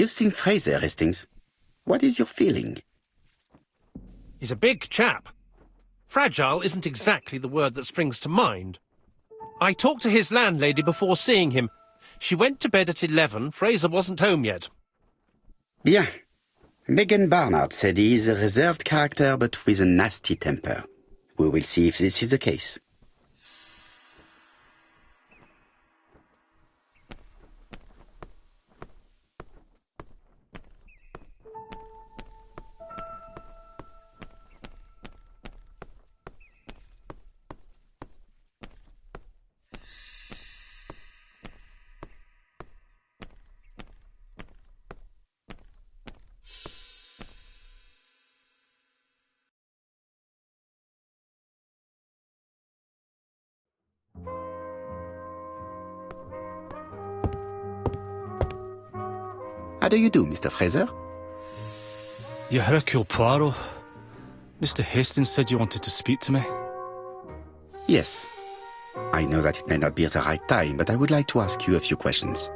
You've seen Fraser, Hastings. What is your feeling? He's a big chap. Fragile isn't exactly the word that springs to mind. I talked to his landlady before seeing him. She went to bed at 11. Fraser wasn't home yet. Bien. Megan Barnard said he is a reserved character but with a nasty temper. We will see if this is the case. How do you do, Mr. Fraser? Your Hercule Poirot. Mr. Hastings said you wanted to speak to me. Yes. I know that it may not be the right time, but I would like to ask you a few questions.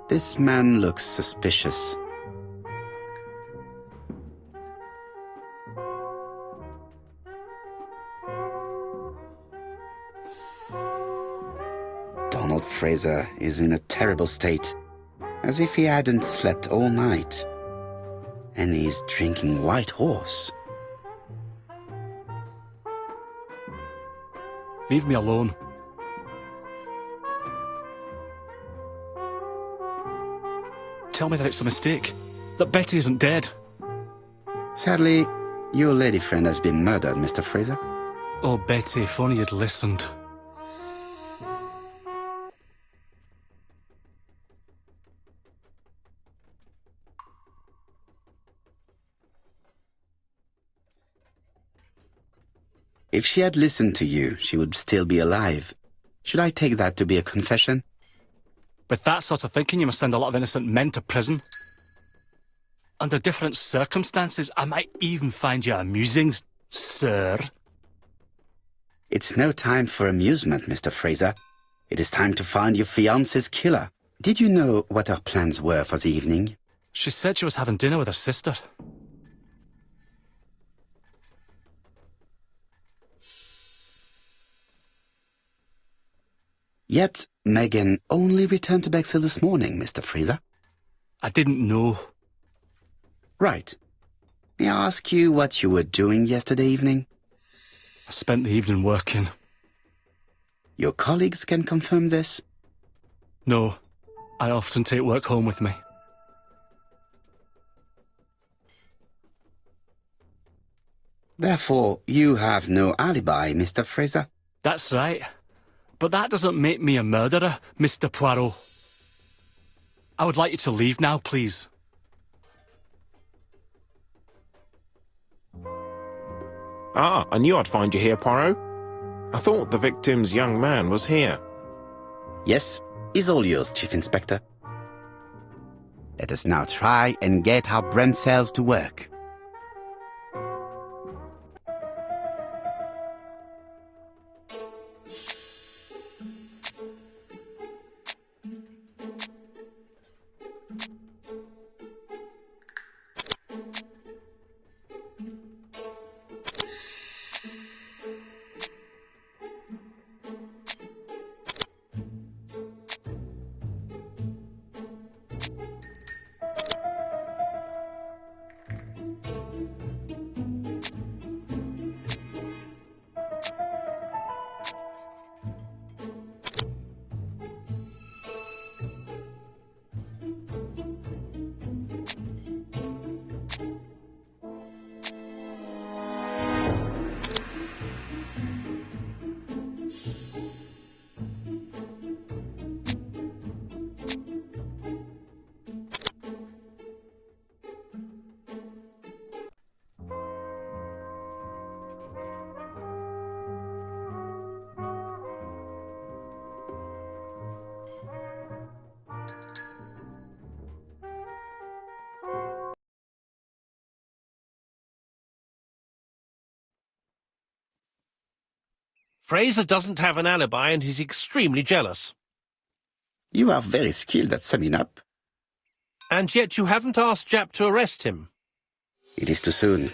This man looks suspicious. Donald Fraser is in a terrible state, as if he hadn't slept all night. And he's drinking White Horse. Leave me alone. Tell me that it's a mistake, that Betty isn't dead. Sadly, your lady friend has been murdered, Mr. Fraser. Oh, Betty, if only you'd listened. If she had listened to you, she would still be alive. Should I take that to be a confession? With that sort of thinking, you must send a lot of innocent men to prison. Under different circumstances, I might even find you amusing, sir. It's no time for amusement, Mr. Fraser. It is time to find your fiancé's killer. Did you know what her plans were for the evening? She said she was having dinner with her sister. Yet, Megan only returned to Bexhill this morning, Mr. Fraser. I didn't know. Right. May I ask you what you were doing yesterday evening? I spent the evening working. Your colleagues can confirm this? No, I often take work home with me. Therefore, you have no alibi, Mr. Fraser? That's right. But that doesn't make me a murderer, Mr. Poirot. I would like you to leave now, please. Ah, I knew I'd find you here, Poirot. I thought the victim's young man was here. Yes, is all yours, Chief Inspector. Let us now try and get our brain cells to work. Fraser doesn't have an alibi and he's extremely jealous. You are very skilled at summing up. And yet you haven't asked Japp to arrest him. It is too soon.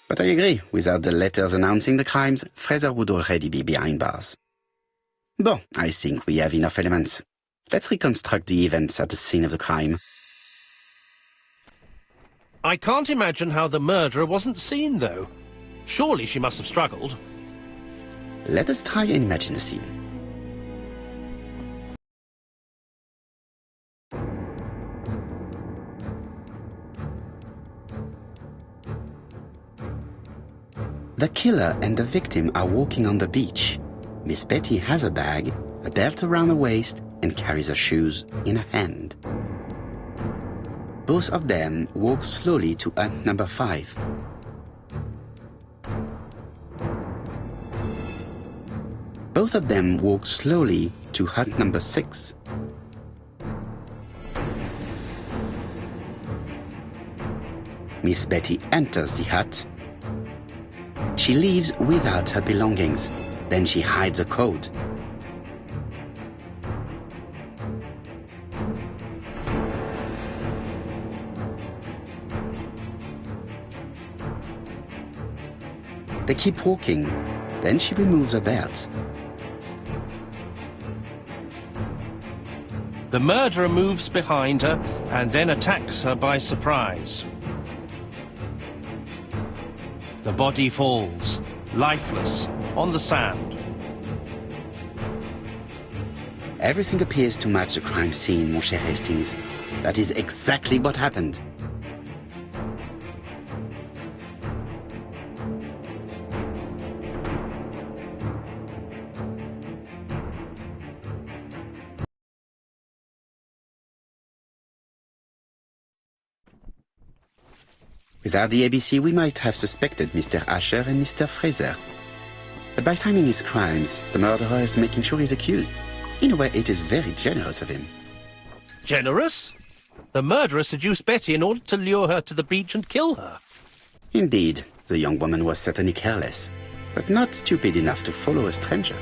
But I agree, without the letters announcing the crimes, Fraser would already be behind bars. Bon, I think we have enough elements. Let's reconstruct the events at the scene of the crime. I can't imagine how the murderer wasn't seen, though. Surely she must have struggled. Let us try and imagine the scene. The killer and the victim are walking on the beach. Miss Betty has a bag, a belt around her waist, and carries her shoes in her hand. Both of them walk slowly to hut number 5. Both of them walk slowly to hut number 6. Miss Betty enters the hut. She leaves without her belongings. Then she hides a code. They keep walking. Then she removes her belt. The murderer moves behind her and then attacks her by surprise. The body falls, lifeless, on the sand. Everything appears to match the crime scene, mon cher Hastings. That is exactly what happened. Without the ABC, we might have suspected Mr. Asher and Mr. Fraser. But by signing his crimes, the murderer is making sure he's accused. In a way, it is very generous of him. Generous? The murderer seduced Betty in order to lure her to the beach and kill her. Indeed, the young woman was certainly careless, but not stupid enough to follow a stranger.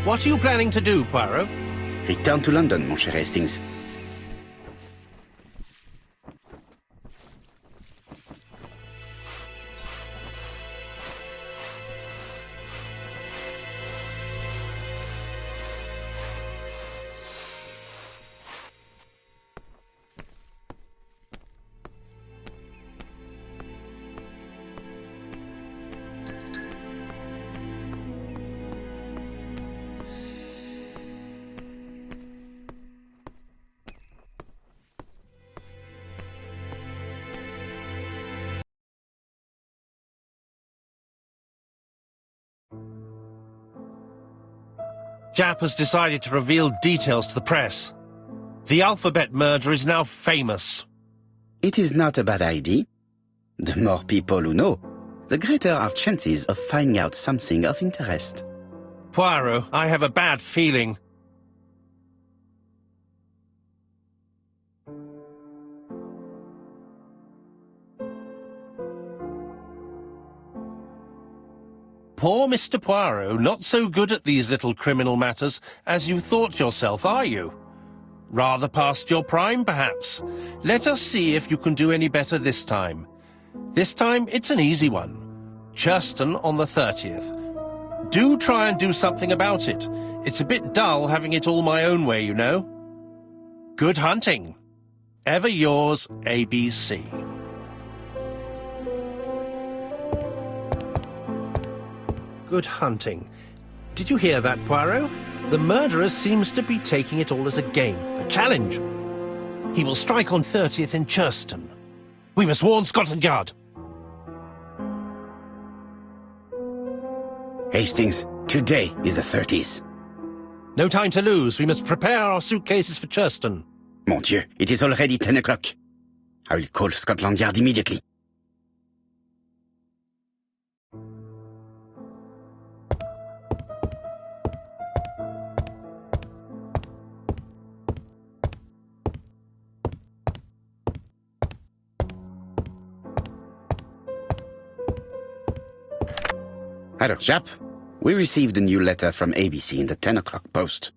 What are you planning to do, Poirot? Return to London, mon cher Hastings. Japp has decided to reveal details to the press. The alphabet murder is now famous. It is not a bad idea. The more people who know, the greater our chances of finding out something of interest. Poirot, I have a bad feeling. Poor Mr. Poirot, not so good at these little criminal matters as you thought yourself, are you? Rather past your prime, perhaps. Let us see if you can do any better this time. This time, it's an easy one. Churston on the 30th. Do try and do something about it. It's a bit dull having it all my own way, you know. Good hunting. Ever yours, ABC. Good hunting. Did you hear that, Poirot? The murderer seems to be taking it all as a game, a challenge. He will strike on 30th in Churston. We must warn Scotland Yard. Hastings, today is the 30th. No time to lose. We must prepare our suitcases for Churston. Mon Dieu, it is already 10 o'clock. I will call Scotland Yard immediately. Alors, Japp, We received a new letter from ABC in the 10 o'clock post.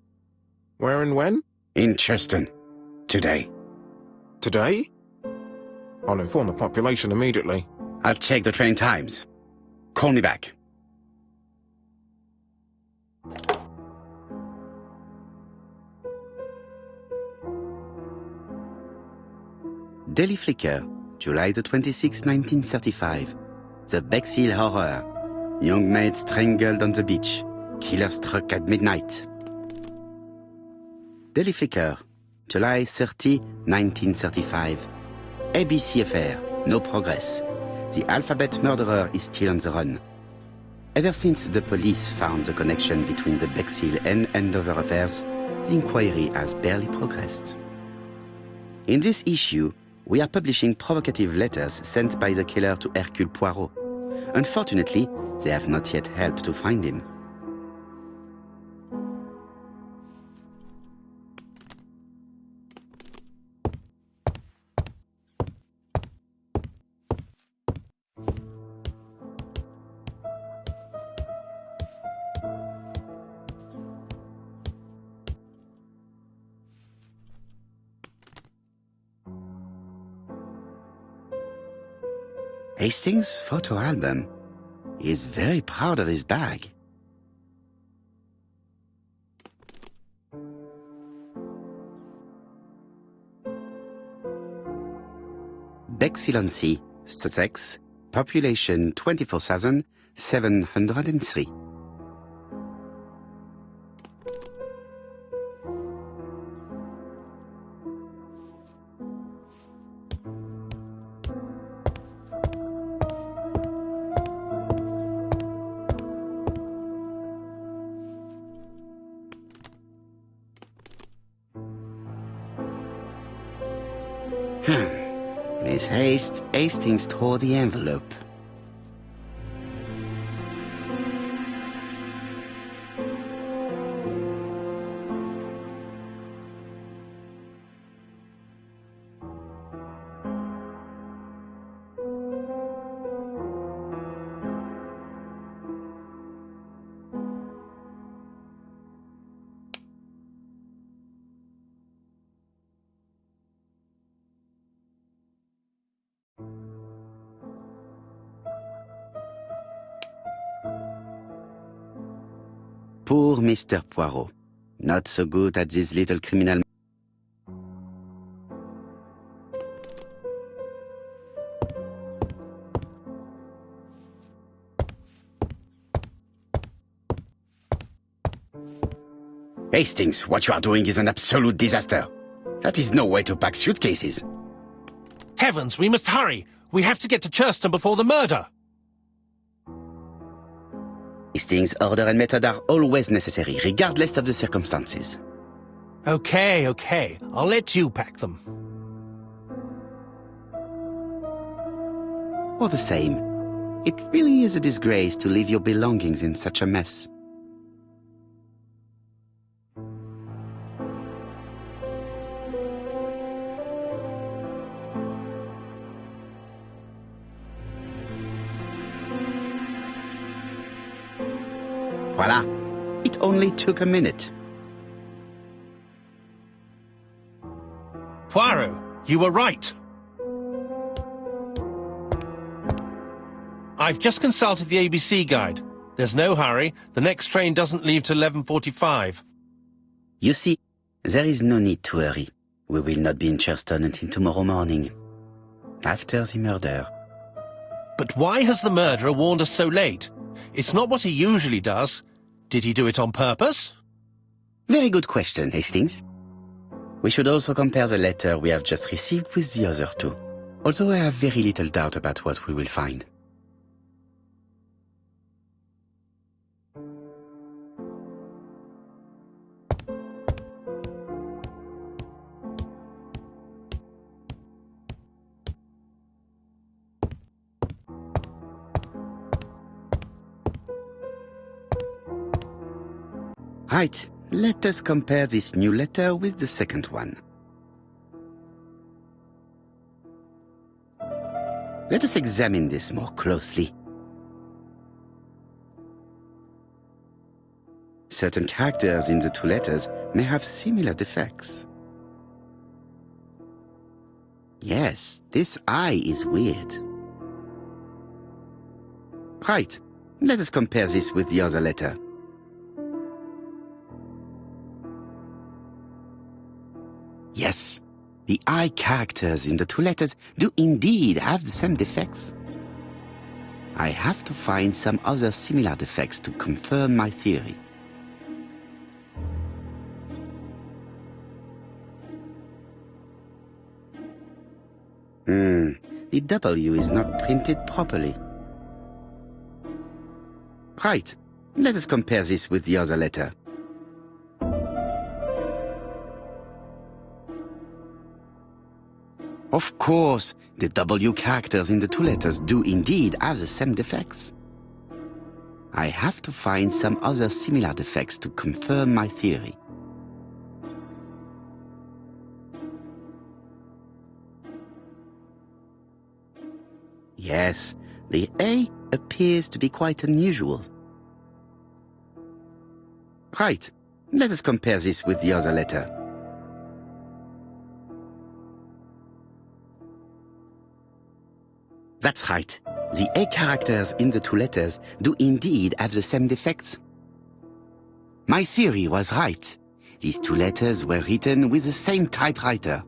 Where and when? In Churston. Today. Today? I'll inform the population immediately. I'll check the train times. Call me back. Daily Flicker, July the 26th, 1935. The Bexhill Horror. Young maid strangled on the beach. Killer struck at midnight. Daily Flicker, July 30, 1935. ABC affair, no progress. The alphabet murderer is still on the run. Ever since the police found the connection between the Bexhill and Andover affairs, the inquiry has barely progressed. In this issue, we are publishing provocative letters sent by the killer to Hercule Poirot. Unfortunately, they have not yet helped to find him. Hastings' photo album. He is very proud of his bag. Bexhill-on-Sea, Sussex, population 24,703. In his haste, Hastings tore the envelope. Poor Mr. Poirot. Not so good at this little criminal. Hastings, what you are doing is an absolute disaster. That is no way to pack suitcases. Heavens, we must hurry! We have to get to Churston before the murder! Hastings' order and method are always necessary, regardless of the circumstances. Okay. I'll let you pack them. All the same, it really is a disgrace to leave your belongings in such a mess. Voila! It only took a minute. Poirot, you were right. I've just consulted the ABC guide. There's no hurry. The next train doesn't leave till 11:45. You see, there is no need to hurry. We will not be in Churston until tomorrow morning, after the murder. But why has the murderer warned us so late? It's not what he usually does. Did he do it on purpose? Very good question, Hastings. We should also compare the letter we have just received with the other two, although I have very little doubt about what we will find. Right, let us compare this new letter with the second one. Let us examine this more closely. Certain characters in the two letters may have similar defects. Yes, this I is weird. Right, let us compare this with the other letter. Yes, the I characters in the two letters do indeed have the same defects. I have to find some other similar defects to confirm my theory. The W is not printed properly. Right, let us compare this with the other letter. Of course, the W characters in the two letters do indeed have the same defects. I have to find some other similar defects to confirm my theory. Yes, the A appears to be quite unusual. Right, let us compare this with the other letter. That's right. The A characters in the two letters do indeed have the same defects. My theory was right. These two letters were written with the same typewriter.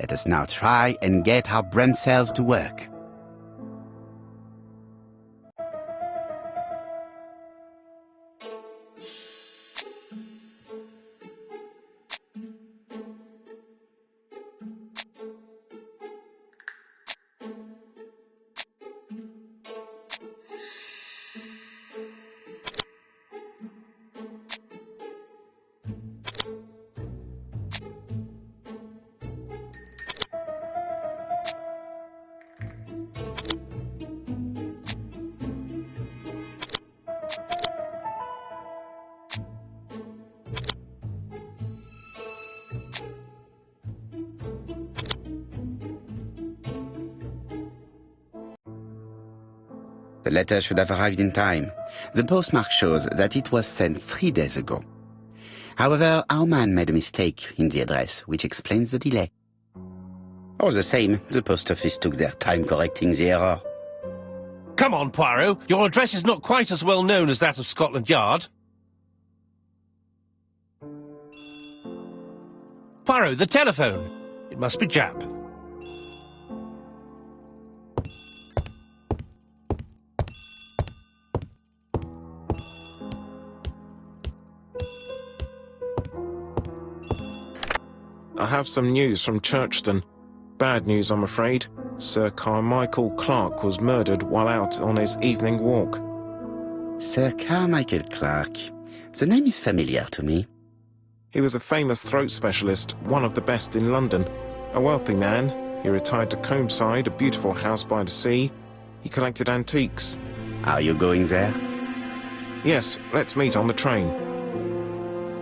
Let us now try and get our brain cells to work. The letter should have arrived in time. The postmark shows that it was sent 3 days ago. However, our man made a mistake in the address, which explains the delay. All the same, the post office took their time correcting the error. Come on, Poirot. Your address is not quite as well known as that of Scotland Yard. Poirot, the telephone. It must be Jap. I have some news from Churchton. Bad news, I'm afraid. Sir Carmichael Clark was murdered while out on his evening walk. Sir Carmichael Clark. The name is familiar to me. He was a famous throat specialist, one of the best in London. A wealthy man, he retired to Combside, a beautiful house by the sea. He collected antiques. Are you going there? Yes, let's meet on the train.